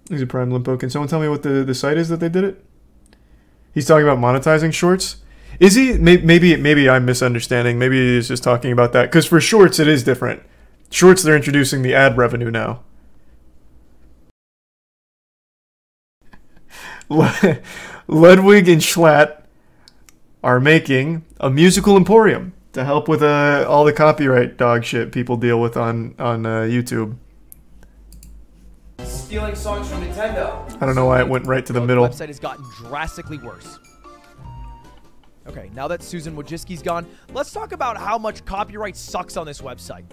He's a Prime Limpo. Can someone tell me what the site is that they did it? He's talking about monetizing shorts. Is he? Maybe I'm misunderstanding. Maybe he's just talking about that. Because for shorts, it is different. Shorts, they're introducing the ad revenue now. Ludwig and Schlatt are making a musical emporium to help with all the copyright dog shit people deal with on YouTube. Stealing songs from Nintendo. I don't know why it went right to the middle. The website has gotten drastically worse. Okay, now that Susan Wojcicki's gone, let's talk about how much copyright sucks on this website.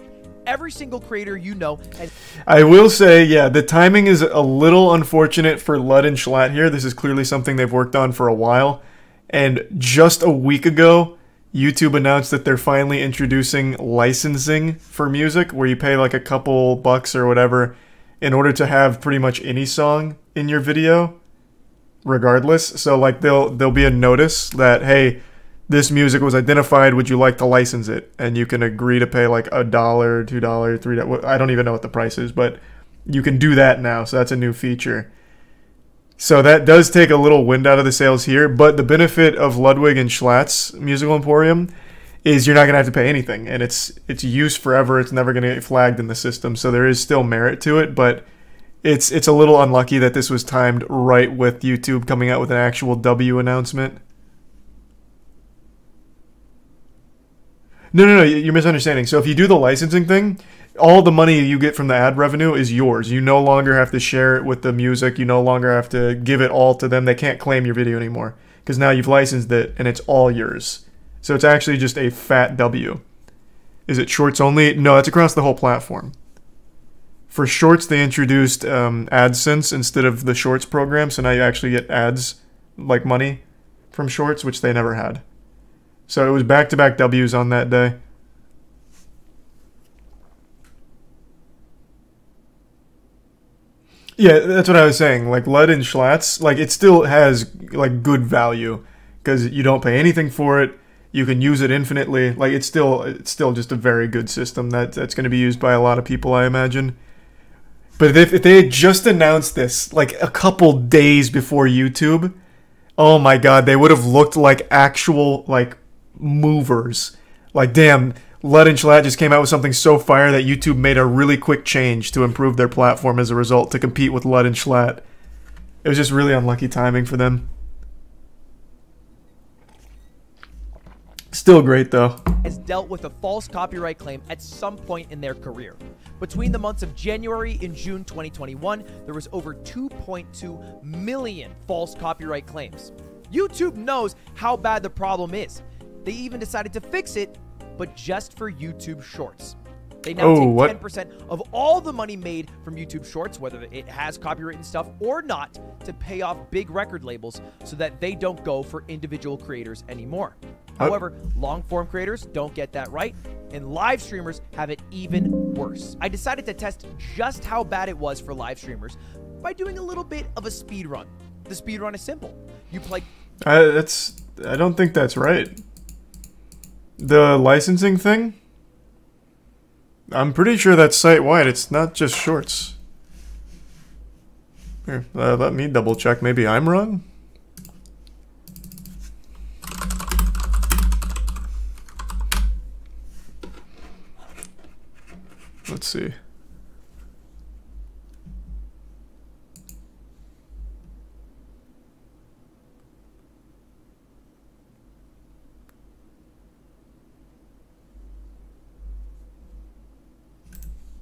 Every single creator you know has... I will say, yeah, the timing is a little unfortunate for Lud and Schlatt here. This is clearly something they've worked on for a while. And just a week ago, YouTube announced that they're finally introducing licensing for music, where you pay like a couple bucks or whatever in order to have pretty much any song in your video, regardless. So like there'll be a notice that, hey, this music was identified, would you like to license it? And you can agree to pay like $1, $2, $3. I don't even know what the price is, but you can do that now. So that's a new feature. So that does take a little wind out of the sails here, but the benefit of Ludwig and Schlatt's musical emporium is you're not going to have to pay anything, and it's used forever. It's never going to get flagged in the system, so there is still merit to it, but it's a little unlucky that this was timed right with YouTube coming out with an actual W announcement. No, you're misunderstanding. So if you do the licensing thing, all the money you get from the ad revenue is yours. You no longer have to share it with the music. You no longer have to give it all to them. They can't claim your video anymore because now you've licensed it and it's all yours. So it's actually just a fat W. Is it shorts only? No, it's across the whole platform. For shorts, they introduced AdSense instead of the shorts program. So now you actually get ads, like money, from shorts, which they never had. So it was back-to-back W's on that day. Yeah, that's what I was saying. Like Lud and Schlatt's, like it still has like good value because you don't pay anything for it. You can use it infinitely. Like it's still just a very good system that's going to be used by a lot of people, I imagine. But if they had just announced this like a couple days before YouTube, oh my god, they would have looked like actual like movers. Like damn, Lud and Schlatt just came out with something so fire that YouTube made a really quick change to improve their platform as a result to compete with Lud and Schlatt. It was just really unlucky timing for them. Still great though. Has dealt with a false copyright claim at some point in their career. Between the months of January and June 2021, there was over 2.2 million false copyright claims. YouTube knows how bad the problem is. They even decided to fix it, but just for YouTube Shorts. They now take 10% of all the money made from YouTube Shorts, whether it has copyright and stuff or not, to pay off big record labels so that they don't go for individual creators anymore. However, long-form creators don't get that right, and live streamers have it even worse. I decided to test just how bad it was for live streamers by doing a little bit of a speed run. The speed run is simple. You play... I don't think that's right. The licensing thing? I'm pretty sure that's site-wide. It's not just shorts. Here, let me double check. Maybe I'm wrong? Let's see.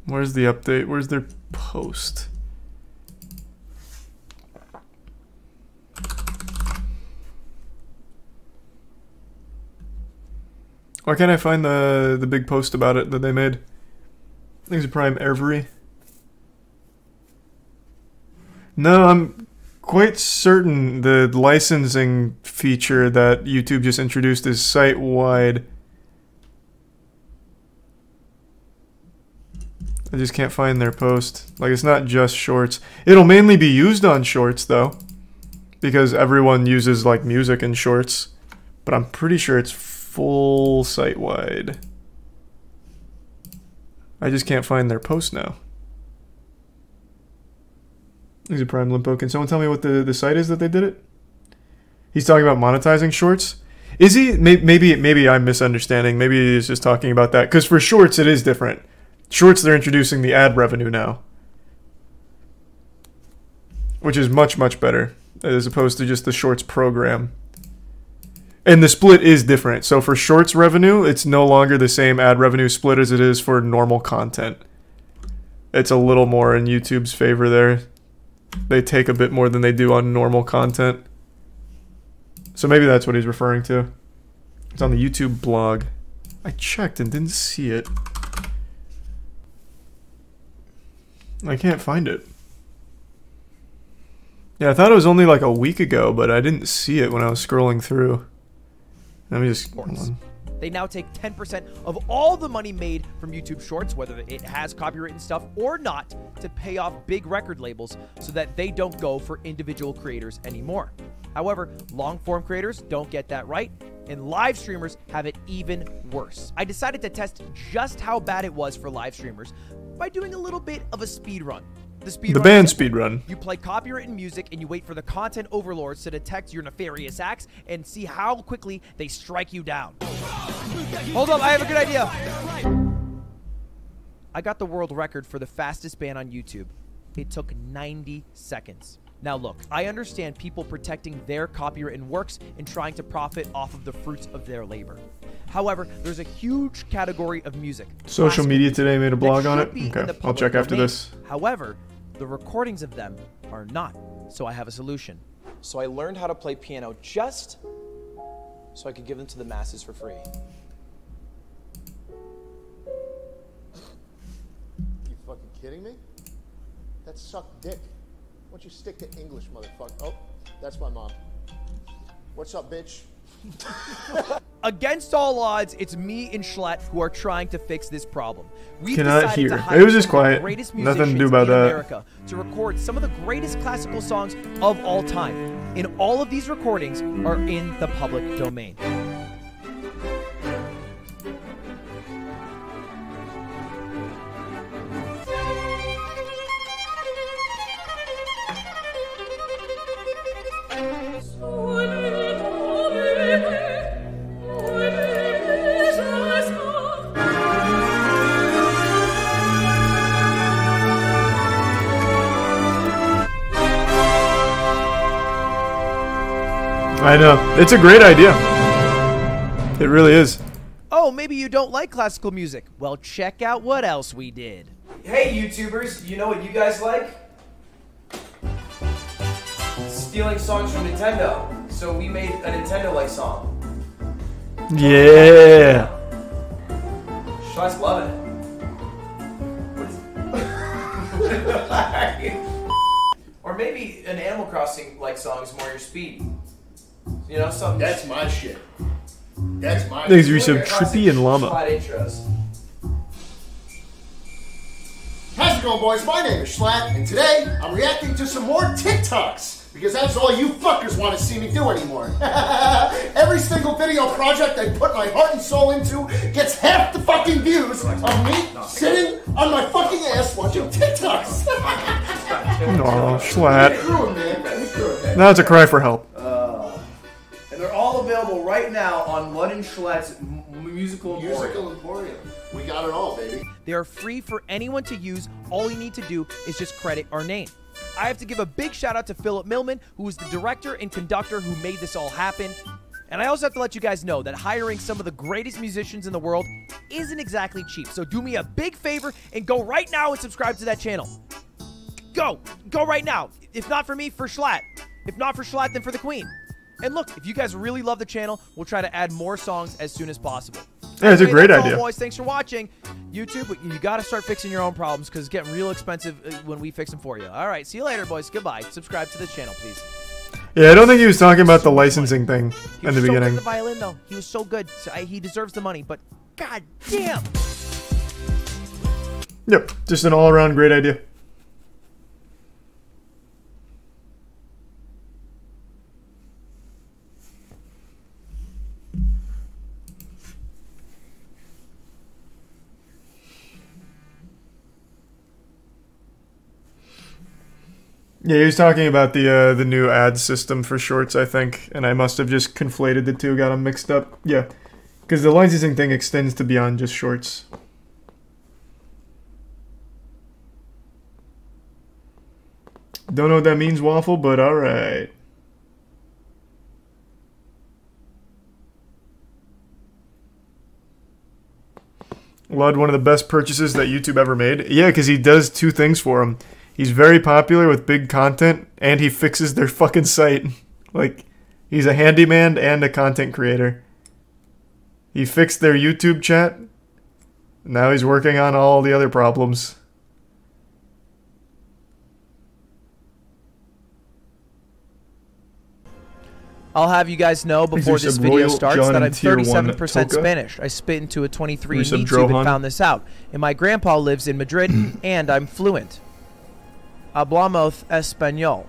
Where's the update? Where's their post? Why can't I find the big post about it that they made? I think it's Prime Every. No, I'm quite certain the licensing feature that YouTube just introduced is site-wide. I just can't find their post. Like, it's not just shorts. It'll mainly be used on shorts, though, because everyone uses, like, music in shorts. But I'm pretty sure it's full site-wide. I just can't find their post now. He's a Prime Limpo. Can someone tell me what the site is that they did it? He's talking about monetizing shorts. Is he? Maybe I'm misunderstanding. Maybe he's just talking about that. Because for shorts, it is different. Shorts, they're introducing the ad revenue now. Which is much, much better. As opposed to just the shorts program. And the split is different. So for shorts revenue, it's no longer the same ad revenue split as it is for normal content. It's a little more in YouTube's favor there. They take a bit more than they do on normal content. So maybe that's what he's referring to. It's on the YouTube blog. I checked and didn't see it. I can't find it. Yeah, I thought it was only like a week ago, but I didn't see it when I was scrolling through. Let me just... hold on. They now take 10% of all the money made from YouTube Shorts, whether it has copywritten stuff or not, to pay off big record labels so that they don't go for individual creators anymore. However, long-form creators don't get that right, and live streamers have it even worse. I decided to test just how bad it was for live streamers by doing a little bit of a speed run. The band speed run. You play copywritten music and you wait for the content overlords to detect your nefarious acts and see how quickly they strike you down. Hold up, I have a good idea. I got the world record for the fastest ban on YouTube. It took 90 seconds. Now look, I understand people protecting their copywritten works and trying to profit off of the fruits of their labor. However, there's a huge category of music. Social Media Today made a blog on it. Okay, I'll check after this. However, the recordings of them are not, so I have a solution. So I learned how to play piano just so I could give them to the masses for free. You fucking kidding me? That sucked dick. Why don't you stick to English, motherfucker? Oh, that's my mom. What's up, bitch? Against all odds, it's me and Schlatt who are trying to fix this problem. We cannot hear. It was just quiet. Nothing to do about that. America to record some of the greatest classical songs of all time. And all of these recordings are in the public domain. I know. It's a great idea. It really is. Oh, maybe you don't like classical music. Well, check out what else we did. Hey, YouTubers, you know what you guys like? Stealing songs from Nintendo. So we made a Nintendo-like song. Yeah. Schlatt's loving it. Or maybe an Animal Crossing-like song is more your speed. You know, something. That's my shit. That's my Things shit. are so trippy and llama. Schlatt intros. How's it going, boys? My name is Schlatt, and today I'm reacting to some more TikToks because that's all you fuckers want to see me do anymore. Every single video project I put my heart and soul into gets half the fucking views of me sitting on my fucking ass watching TikToks. Oh, Schlatt. Screw it, man. Screw it. Now it's a cry for help. And they're all available right now on Lud and Schlatt's Musical Emporium. Musical Emporium. We got it all, baby. They are free for anyone to use. All you need to do is just credit our name. I have to give a big shout out to Philip Millman, who is the director and conductor who made this all happen. And I also have to let you guys know that hiring some of the greatest musicians in the world isn't exactly cheap. So do me a big favor and go right now and subscribe to that channel. Go right now. If not for me, for Schlatt. If not for Schlatt, then for the Queen. And look, if you guys really love the channel, we'll try to add more songs as soon as possible. Yeah, it's a great that's all, idea. boys. Thanks for watching. YouTube, you got to start fixing your own problems because it's getting real expensive when we fix them for you. All right, see you later, boys. Goodbye. Subscribe to the channel, please. Yeah, I don't think he was talking about the licensing thing in the beginning. He was so good at the violin, though. He was so good. So he deserves the money, but god damn. Yep, just an all-around great idea. Yeah, he was talking about the new ad system for shorts, I think, and I must have just conflated the two, got them mixed up. Yeah, because the licensing thing extends to beyond just shorts. Don't know what that means, Waffle, but alright. Lud, one of the best purchases that YouTube ever made. Yeah, because he does two things for him. He's very popular with big content, and he fixes their fucking site. Like, he's a handyman and a content creator. He fixed their YouTube chat. Now he's working on all the other problems. I'll have you guys know before this video starts that I'm 37% Spanish. I spit into a 23 andme tube and found this out. And my grandpa lives in Madrid, and I'm fluent. Hablamos español.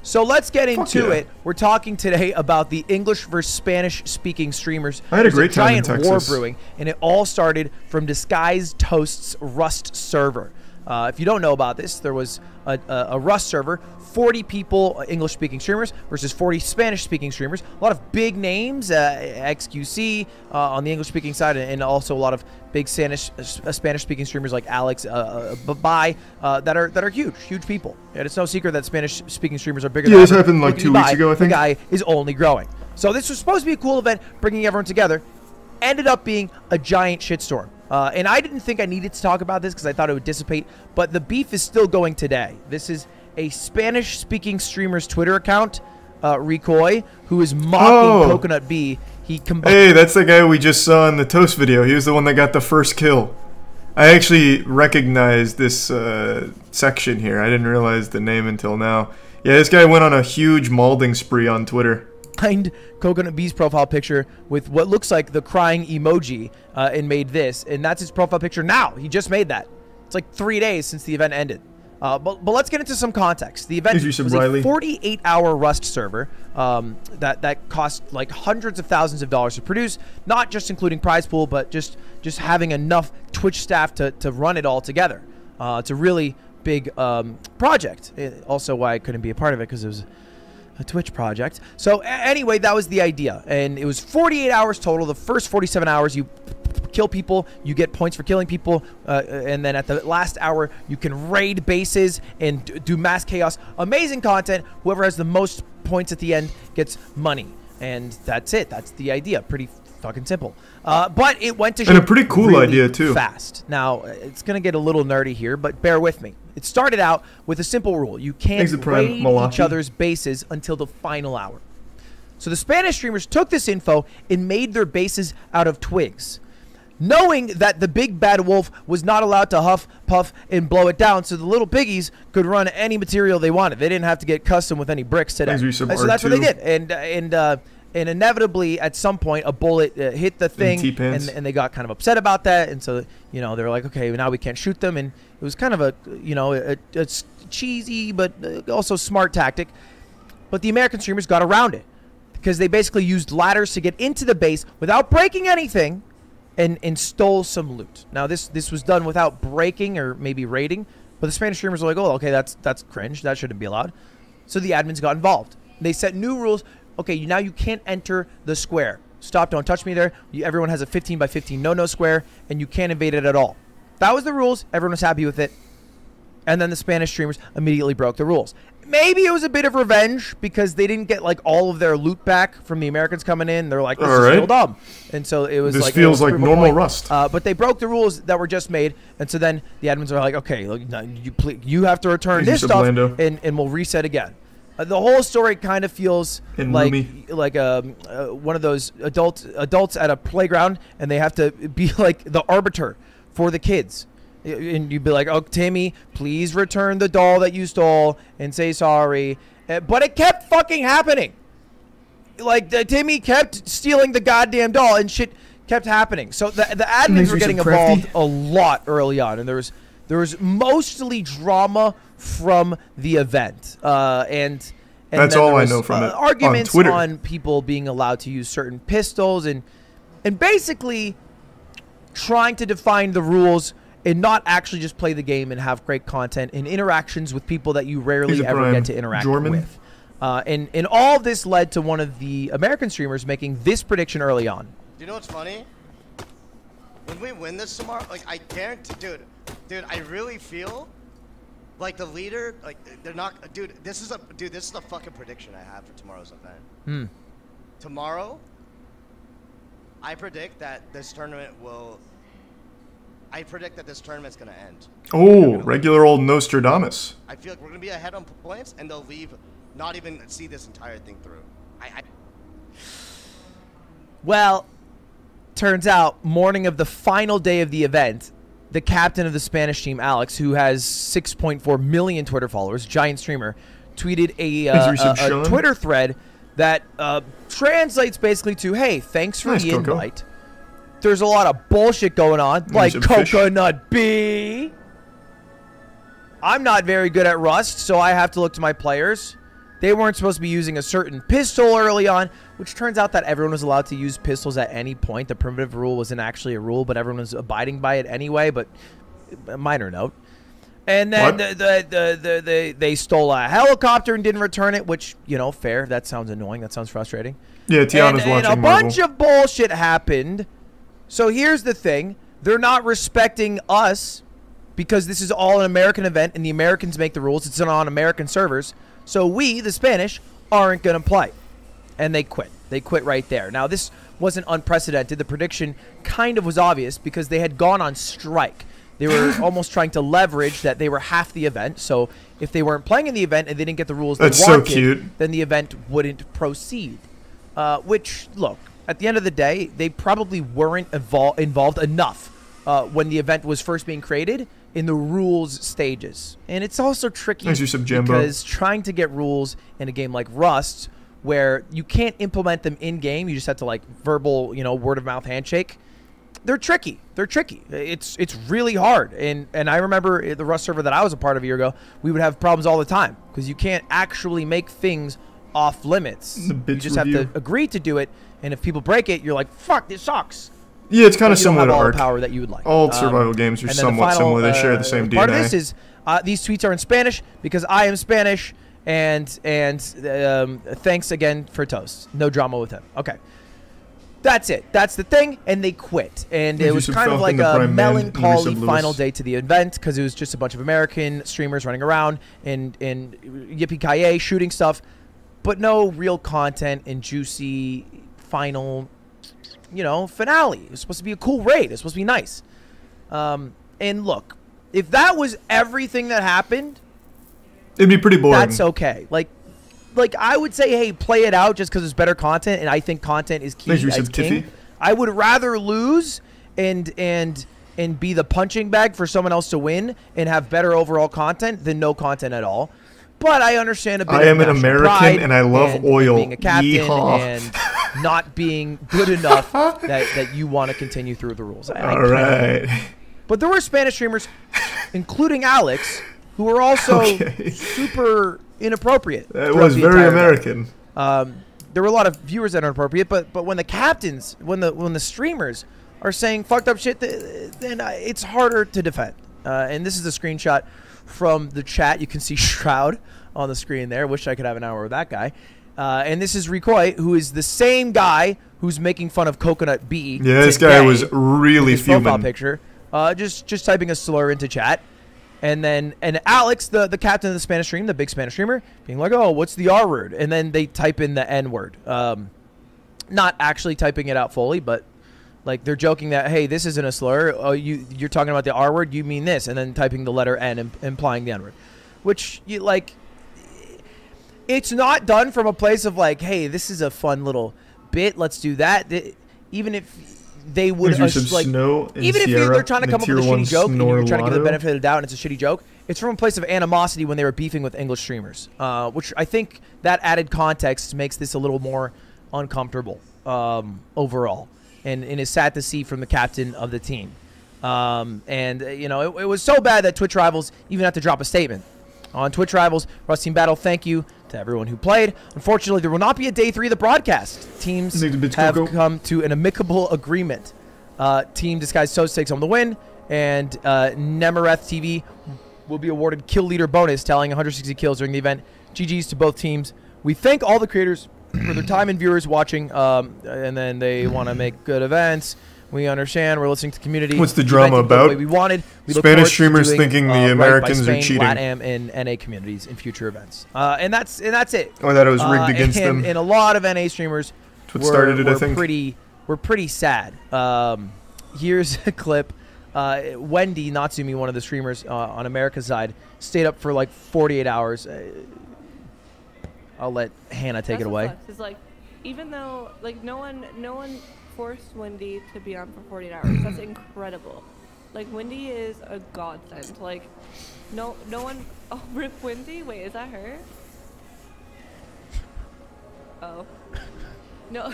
So let's get into it. We're talking today about the English versus Spanish-speaking streamers. I had a great time in Texas. Giant war brewing, and it all started from Disguised Toast's Rust server. If you don't know about this, there was a Rust server, 40 people, English-speaking streamers, versus 40 Spanish-speaking streamers. A lot of big names, XQC on the English-speaking side, and also a lot of big Spanish-speaking streamers like Alex, Bai, that are huge people. And it's no secret that Spanish-speaking streamers are bigger. Yeah, this happened like 2 weeks ago, I think. The guy is only growing. So this was supposed to be a cool event, bringing everyone together. Ended up being a giant shitstorm. And I didn't think I needed to talk about this because I thought it would dissipate, but the beef is still going today. This is a Spanish-speaking streamer's Twitter account, Recoy, who is mocking Coconut B. Hey, that's the guy we just saw in the Toast video. He was the one that got the first kill. I actually recognized this section here. I didn't realize the name until now. Yeah, this guy went on a huge malding spree on Twitter. Behind Coconut B's profile picture with what looks like the crying emoji and made this, and that's his profile picture now. He just made that. It's like 3 days since the event ended. But let's get into some context. The event was a 48-hour Rust server that cost like hundreds of thousands of dollars to produce, not just including prize pool, but just having enough Twitch staff to run it all together. It's a really big project. Also why I couldn't be a part of it, because it was a Twitch project. So anyway, that was the idea, and it was 48 hours total. The first 47 hours you kill people, you get points for killing people, and then at the last hour you can raid bases and do mass chaos. Amazing content. Whoever has the most points at the end gets money, and that's it. That's the idea. Pretty fucking simple. But it went to and a pretty cool really idea too. Fast. Now it's gonna get a little nerdy here, but bear with me. It started out with a simple rule: you can't raid each other's bases until the final hour. So the Spanish streamers took this info and made their bases out of twigs, knowing that the big bad wolf was not allowed to huff, puff, and blow it down, so the little piggies could run any material they wanted. They didn't have to get custom with any bricks today. So that's what they did. And inevitably, at some point, a bullet hit the thing, and they got kind of upset about that. And so, you know, they were like, okay, now we can't shoot them. And it was kind of a, you know, a cheesy but also smart tactic. But the American streamers got around it because they basically used ladders to get into the base without breaking anything, and stole some loot. Now, this was done without breaking or maybe raiding, but the Spanish streamers were like, oh, okay, that's cringe. That shouldn't be allowed. So the admins got involved. They set new rules. Okay, now you can't enter the square. Stop, don't touch me there. Everyone has a 15 by 15 no-no square, and you can't invade it at all. That was the rules. Everyone was happy with it. And then the Spanish streamers immediately broke the rules. Maybe it was a bit of revenge because they didn't get like all of their loot back from the Americans coming in. They're like, this is real dumb. And so it was like, this feels like normal Rust. But they broke the rules that were just made. And so then the admins are like, okay, look, you have to return this stuff, and we'll reset again. The whole story kind of feels like one of those adults at a playground, and they have to be like the arbiter for the kids. And you'd be like, oh, Timmy, please return the doll that you stole and say sorry. But it kept fucking happening. Like, Timmy kept stealing the goddamn doll, and shit kept happening. So the admins were getting involved a lot early on, and there was mostly drama from the event. And that's all I know from it. Arguments on people being allowed to use certain pistols, and basically trying to define the rules and not actually just play the game and have great content and interactions with people that you rarely ever get to interact with. And all of this led to one of the American streamers making this prediction early on. Do you know what's funny? When we win this tomorrow, like, I guarantee, dude, I really feel like the leader, like, they're not, this is the fucking prediction I have for tomorrow's event. Tomorrow, I predict that this tournament's gonna end. Oh, regular old Nostradamus. I feel like we're gonna be ahead on points, and they'll leave, not even see this entire thing through. Well, turns out, morning of the final day of the event, the captain of the Spanish team, Alex, who has 6.4 million Twitter followers, giant streamer, tweeted a Twitter thread that translates basically to, hey, thanks for the invite. There's a lot of bullshit going on, like Coconut B. I'm not very good at Rust, so I have to look to my players. They weren't supposed to be using a certain pistol early on, which turns out that everyone was allowed to use pistols at any point. The primitive rule wasn't actually a rule, but everyone was abiding by it anyway, but a minor note. And then they stole a helicopter and didn't return it, which, you know, fair. That sounds annoying. That sounds frustrating. Yeah, Tiana's watching and a bunch of bullshit happened. So here's the thing. They're not respecting us because this is all an American event and the Americans make the rules. It's on American servers. So we, the Spanish, aren't going to play. And they quit. They quit right there. Now, this wasn't unprecedented. The prediction kind of was obvious because they had gone on strike. They were almost trying to leverage that they were half the event. So if they weren't playing in the event and they didn't get the rules they wanted, then the event wouldn't proceed. Which, look, at the end of the day, they probably weren't involved enough when the event was first being created in the rules stages. And it's also tricky because trying to get rules in a game like Rust, where you can't implement them in-game, you just have to, like, verbal, you know, word-of-mouth handshake, they're tricky. They're tricky. It's really hard. And I remember the Rust server that I was a part of a year ago, we would have problems all the time because you can't actually make things off limits. You just have to agree to do it, and if people break it, you're like, fuck, this sucks. Yeah, it's kind of similar to Ark. Power that you would like. All survival games are somewhat similar. They share the same DNA. Part of this is these tweets are in Spanish because I am Spanish, and thanks again for toast. No drama with him. Okay. That's it. That's the thing, and they quit. And it was kind of like a melancholy final day to the event because it was just a bunch of American streamers running around and yippee-ki-yay, shooting stuff, but no real content and juicy final, you know, finale. It was supposed to be a cool raid. It was supposed to be nice. And look, if that was everything that happened, it'd be pretty boring. That's okay. Like I would say, hey, play it out just because it's better content, and I think content is key. As king. I would rather lose and be the punching bag for someone else to win and have better overall content than no content at all. But I understand a bit. I am an American and I love oil. Being a captain and not being good enough that you want to continue through the rules. All right. But there were Spanish streamers, including Alex, who were also super inappropriate. It was very American. There were a lot of viewers that are inappropriate, but when the captains, when the streamers are saying fucked up shit, then it's harder to defend. And this is a screenshot from the chat. You can see Shroud on the screen there. Wish I could have an hour with that guy. And this is Recoy, who is the same guy who's making fun of Coconut B. Yeah, this guy was really fuming. Profile picture. Just typing a slur into chat. And Alex, the captain of the Spanish stream, the big Spanish streamer, being like, oh, what's the R word? And then they type in the N word. Not actually typing it out fully, but like they're joking that, hey, this isn't a slur. Oh, you're talking about the R word, you mean this. And then typing the letter N, implying the N word. Which, it's not done from a place of like, hey, this is a fun little bit, let's do that. Even if they would even if they're trying to come up with a shitty joke and you're trying to give the benefit of the doubt and it's a shitty joke, it's from a place of animosity when they were beefing with English streamers, which I think that added context makes this a little more uncomfortable overall, and is sad to see from the captain of the team. It was so bad that Twitch Rivals even had to drop a statement. On Twitch Rivals, Rust Team Battle, thank you to everyone who played. Unfortunately, there will not be a day 3 of the broadcast. Teams have come to an amicable agreement. Team Disguised Toast takes home the win, And Nemereth TV will be awarded kill leader bonus, tallying 160 kills during the event. GG's to both teams. We thank all the creators for their time and viewers watching, and then they want to make good events. We understand. We're listening to the community. What's the drama about? The way we wanted. We Spanish streamers thinking the Americans Spain, are cheating. LATAM, and NA communities in future events. And that's it. Oh, I thought it was rigged against them. And a lot of NA streamers That's what started it, I think. We're pretty sad. Here's a clip. Wendy, Natsumi, one of the streamers on America's side, stayed up for like 48 hours. I'll let Hannah take it away. It's like, even though like no one forced Wendy to be on for 48 hours. That's incredible. Like, Wendy is a godsend. Like, no one. Oh, rip Wendy. Wait, is that her? Oh, no.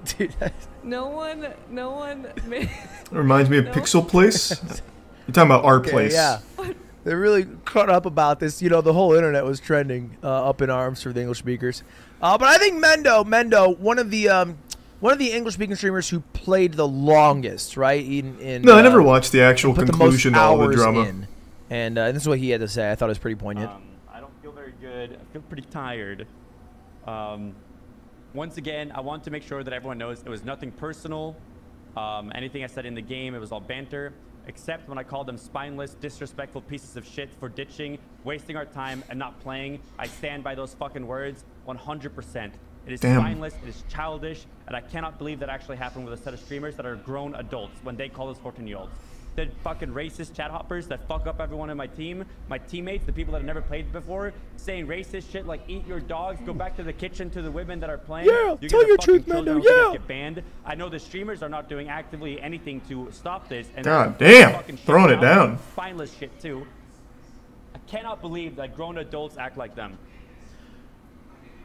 Dude, no one. It reminds me of Pixel Place. You're talking about our place. Yeah. They really caught up about this. You know, the whole internet was trending up in arms for the English speakers. But I think Mendo, one of the English-speaking streamers who played the longest, right? No, I never watched the actual conclusion to all the drama. And this is what he had to say. I thought it was pretty poignant. I don't feel very good. I feel pretty tired. Once again, I want to make sure that everyone knows it was nothing personal. Anything I said in the game, it was all banter. Except when I called them spineless, disrespectful pieces of shit for ditching, wasting our time, and not playing. I stand by those fucking words 100%. It is spineless, it is childish, and I cannot believe that actually happened with a set of streamers that are grown adults when they call us 14-year-olds. The fucking racist chat hoppers that fuck up everyone in my team, my teammates, the people that have never played before, saying racist shit like eat your dogs, go back to the kitchen to the women that are playing. Yeah, tell your truth, Mendo, yeah. Get banned. I know the streamers are not doing actively anything to stop this. And God damn, throwing it down. Spineless shit too. I cannot believe that grown adults act like them.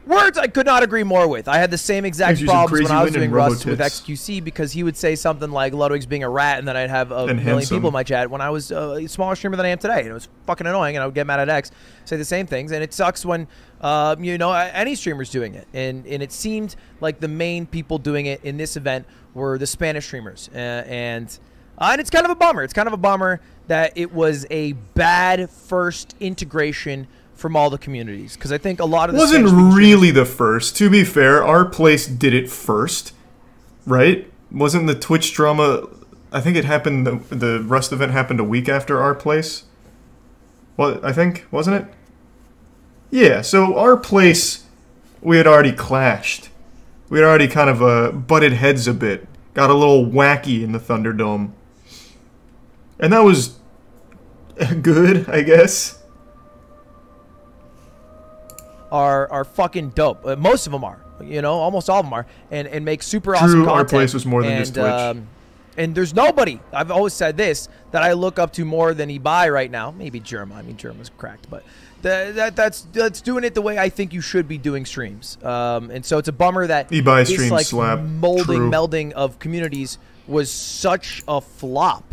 Words I could not agree more with. I had the same exact problems when I was doing Rust with XQC, because he would say something like Ludwig's being a rat, and then I'd have a million people in my chat when I was a smaller streamer than I am today. And it was fucking annoying, and I would get mad at X, say the same things. And it sucks when, you know, any streamer's doing it. And it seemed like the main people doing it in this event were the Spanish streamers. And it's kind of a bummer. It's kind of a bummer that it was a bad first integration from all the communities, because I think a lot of the wasn't really the first. To be fair, our place did it first, right? Wasn't the Twitch drama? I think it happened. The Rust event happened a week after our place. Well, I think, wasn't it? Yeah. So our place, we had already clashed. We had already kind of butted heads a bit. Got a little wacky in the Thunderdome, and that was good, I guess. Are fucking dope. Most of them are, you know, almost all of them are, and make super awesome content. Our place was more than just Twitch. And there's nobody, I've always said this, that I look up to more than Ibai right now. Maybe Germa. I mean, Germa's cracked, but that's doing it the way I think you should be doing streams. And so it's a bummer that Ibai this like slap. melding of communities was such a flop.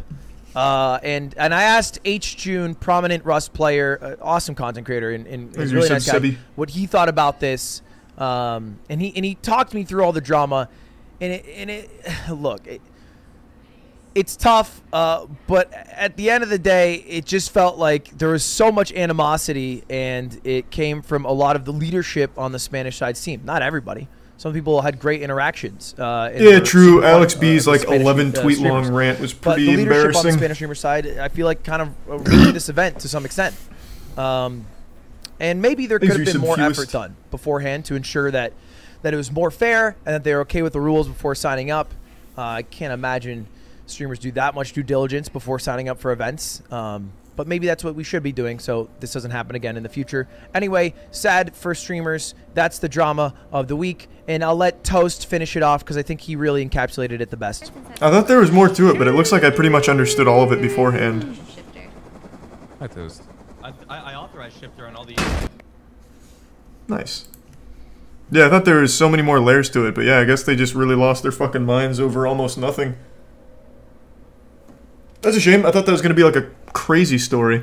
And I asked H. June, prominent Rust player, awesome content creator, and really nice guy, what he thought about this. And he talked me through all the drama, and look, it's tough, but at the end of the day, it just felt like there was so much animosity, and it came from a lot of the leadership on the Spanish side team. Not everybody. Some people had great interactions. Yeah, true. Alex B's like 11 tweet long rant was pretty embarrassing. But the leadership on the Spanish streamer side, I feel like kind of ruined this event to some extent. And maybe there could have been more effort done beforehand to ensure that it was more fair and that they were okay with the rules before signing up. I can't imagine streamers do that much due diligence before signing up for events. But maybe that's what we should be doing, so this doesn't happen again in the future. Anyway, sad for streamers. That's the drama of the week. And I'll let Toast finish it off, because I think he really encapsulated it the best. I thought there was more to it, but it looks like I pretty much understood all of it beforehand. Hi, Toast. I authorized shifter on all the... Nice. Yeah, I thought there was so many more layers to it, but yeah, I guess they just really lost their fucking minds over almost nothing. That's a shame. I thought that was going to be like a crazy story.